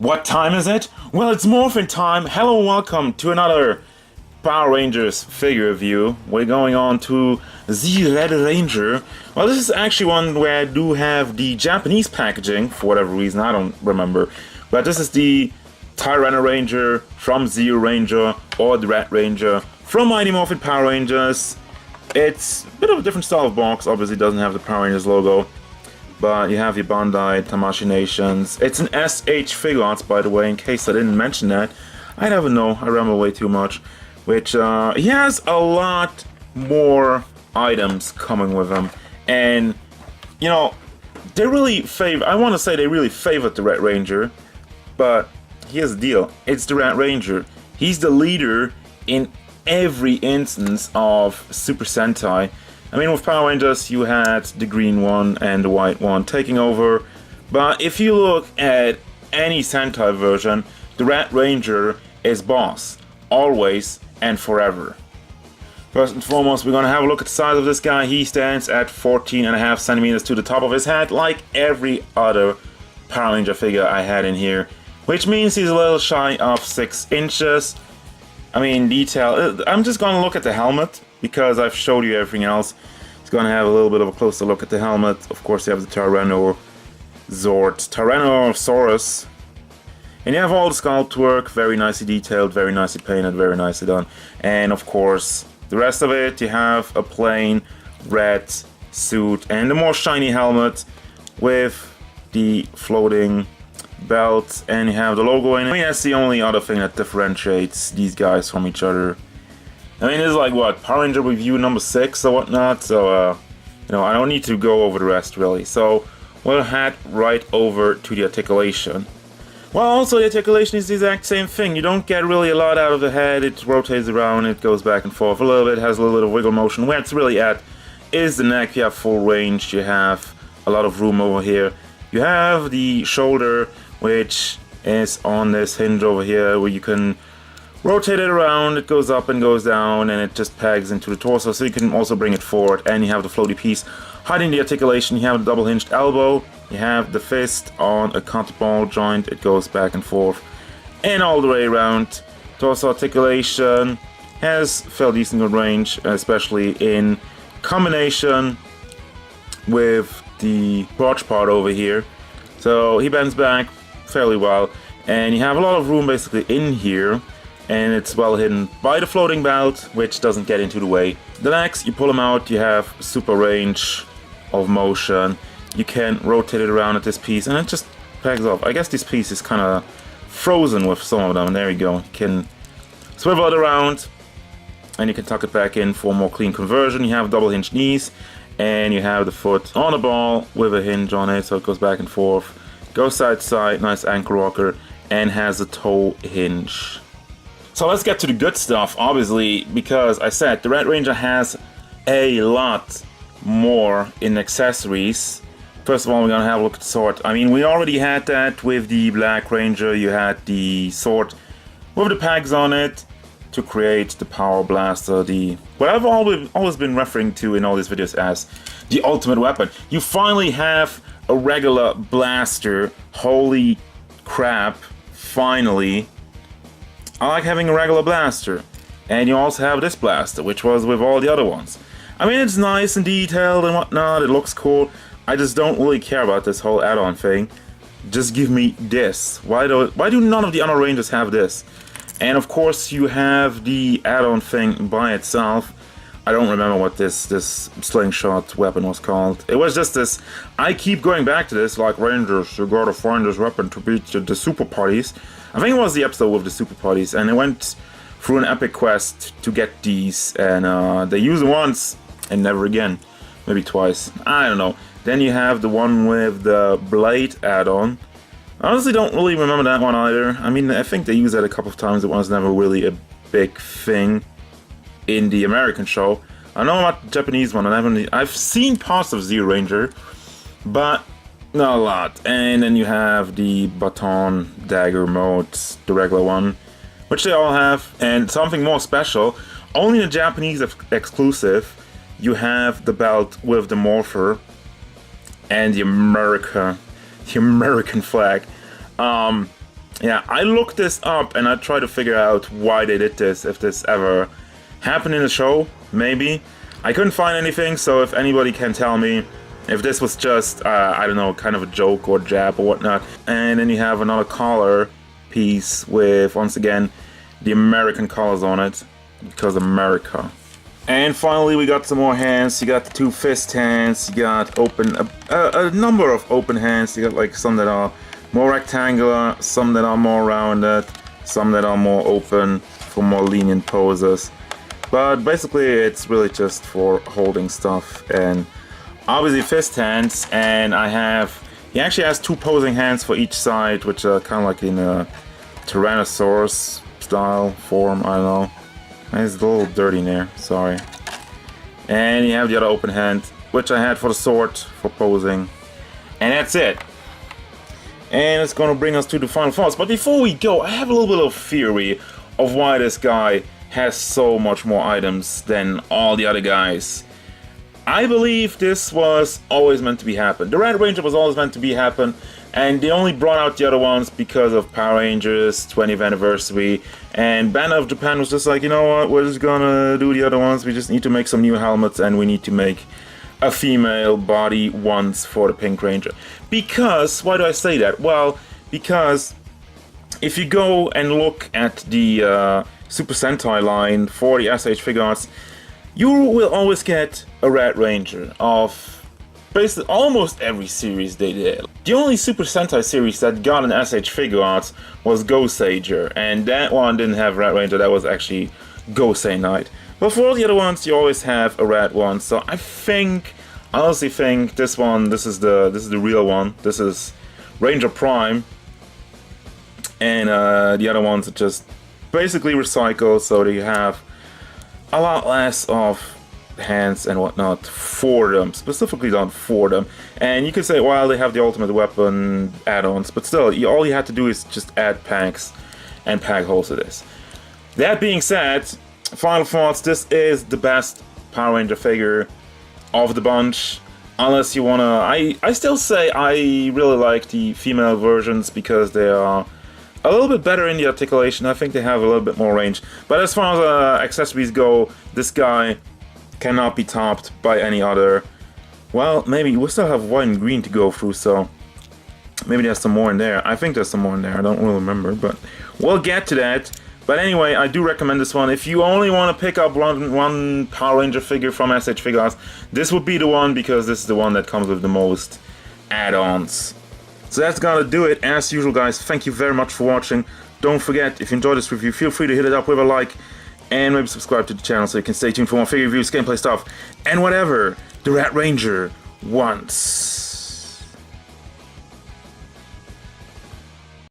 What time is it? Well, it's Morphin time. Hello and welcome to another Power Rangers figure review. We're going on to the Red Ranger. Well, this is actually one where I do have the Japanese packaging, for whatever reason, I don't remember. But this is the Tyrannoranger from Zero Ranger, or the Red Ranger from Mighty Morphin Power Rangers. It's a bit of a different style of box, obviously doesn't have the Power Rangers logo. But you have your Bandai, Tamashii Nations. It's an SH Figuarts, by the way, in case I didn't mention that. I never know, I ramble way too much. Which, he has a lot more items coming with him. And, you know, they really I want to say they really favored the Red Ranger. But here's the deal, it's the Red Ranger. He's the leader in every instance of Super Sentai. I mean, with Power Rangers, you had the green one and the white one taking over. But if you look at any Sentai version, the Red Ranger is boss. Always and forever. First and foremost, we're going to have a look at the size of this guy. He stands at 14.5 centimeters to the top of his head, like every other Power Ranger figure I had in here. Which means he's a little shy of 6 inches. I mean, detail. I'm just going to look at the helmet, because I've showed you everything else. It's going to have a little bit of a closer look at the helmet. Of course, you have the Tyrannosaurus. And you have all the sculpt work, very nicely detailed, very nicely painted, very nicely done. And of course, the rest of it, you have a plain red suit and a more shiny helmet with the floating belt, and you have the logo in it. I mean, that's the only other thing that differentiates these guys from each other. I mean, this is like, what, Power Ranger review number 6 or whatnot, so, you know, I don't need to go over the rest, really. So, we'll head right over to the articulation. Well, also, the articulation is the exact same thing. You don't get really a lot out of the head. It rotates around, it goes back and forth a little bit, has a little bit of wiggle motion. Where it's really at is the neck. You have full range, you have a lot of room over here. You have the shoulder, which is on this hinge over here, where you can rotate it around, it goes up and goes down, and it just pegs into the torso, so you can also bring it forward. And you have the floaty piece hiding the articulation. You have the double hinged elbow, you have the fist on a counter ball joint, it goes back and forth and all the way around. Torso articulation has fairly decent good range, especially in combination with the crotch part over here. So he bends back fairly well, and you have a lot of room basically in here, and it's well hidden by the floating belt, which doesn't get into the way. The legs, you pull them out, you have super range of motion. You can rotate it around at this piece, and it just pegs off. I guess this piece is kind of frozen with some of them. There you go. You can swivel it around, and you can tuck it back in for a more clean conversion. You have double hinged knees, and you have the foot on the ball with a hinge on it, so it goes back and forth. Goes side to side, nice ankle rocker, and has a toe hinge. So let's get to the good stuff, obviously, because I said the Red Ranger has a lot more in accessories. First of all, we're gonna have a look at the sword. I mean, we already had that with the Black Ranger. You had the sword with the pegs on it to create the power blaster, what I've always been referring to in all these videos as the ultimate weapon. You finally have a regular blaster. Holy crap, finally. I like having a regular blaster. And you also have this blaster, which was with all the other ones. I mean, it's nice and detailed and whatnot, it looks cool. I just don't really care about this whole add-on thing. Just give me this. Why do none of the other Rangers have this? And of course you have the add-on thing by itself. I don't remember what this slingshot weapon was called. It was just this, I keep going back to this, like, Rangers, you gotta find this weapon to beat the super parties. I think it was the episode with the super parties, and it went through an epic quest to get these, and they used it once and never again. Maybe twice, I don't know. Then you have the one with the blade add-on. I honestly don't really remember that one either. I mean, I think they used that a couple of times. It was never really a big thing in the American show. I know about the Japanese one, and I've seen parts of Zero Ranger, but not a lot. And then you have the baton dagger mode, the regular one, which they all have. And something more special, only the Japanese exclusive, you have the belt with the morpher and the American flag. yeah, I looked this up and I tried to figure out why they did this, if this ever happened in the show, maybe. I couldn't find anything, so if anybody can tell me if this was just, I don't know, kind of a joke or jab or whatnot. And then you have another collar piece with, once again, the American colors on it, because America. And finally we got some more hands. You got the 2 fist hands, you got a number of open hands. You got like some that are more rectangular, some that are more rounded, some that are more open for more lenient poses. But basically it's really just for holding stuff, and obviously fist hands, and he actually has 2 posing hands for each side, which are kind of like in a Tyrannosaurus style form, I don't know. It's a little dirty in there, sorry. And you have the other open hand, which I had for the sword, for posing. And that's it. And it's gonna bring us to the final thoughts. But before we go, I have a little bit of theory of why this guy has so much more items than all the other guys. I believe this was always meant to be happen. The Red Ranger was always meant to be happen, and they only brought out the other ones because of Power Rangers 20th anniversary, and Banner of Japan was just like, you know what, we're just gonna do the other ones, we just need to make some new helmets, and we need to make a female body once for the Pink Ranger. Because, why do I say that? Well, because if you go and look at the Super Sentai line for the SH Figuarts, you will always get a Red Ranger of basically almost every series they did. The only Super Sentai series that got an SH Figuarts was Go-Sager, and that one didn't have Red Ranger, that was actually Gosei Knight. But for all the other ones, you always have a red one, so I honestly think this is the real one. This is Ranger Prime, and the other ones are just basically recycled, so that you have a lot less of hands and whatnot for them, specifically done for them. And you could say, well, they have the ultimate weapon add-ons, but still, all you had to do is just add packs and pack holes to this. That being said, final thoughts, this is the best Power Ranger figure of the bunch. Unless you wanna, I still say I really like the female versions because they are a little bit better in the articulation. I think they have a little bit more range. But as far as accessories go, this guy cannot be topped by any other. Well, maybe we still have white and green to go through, so maybe there's some more in there. I think there's some more in there. I don't really remember, but we'll get to that. But anyway, I do recommend this one. If you only want to pick up one Power Ranger figure from SH Figuarts, this would be the one, because this is the one that comes with the most add-ons. So that's gonna do it. As usual, guys, thank you very much for watching. Don't forget, if you enjoyed this review, feel free to hit it up with a like, and maybe subscribe to the channel so you can stay tuned for more figure reviews, gameplay stuff, and whatever the Red Ranger wants.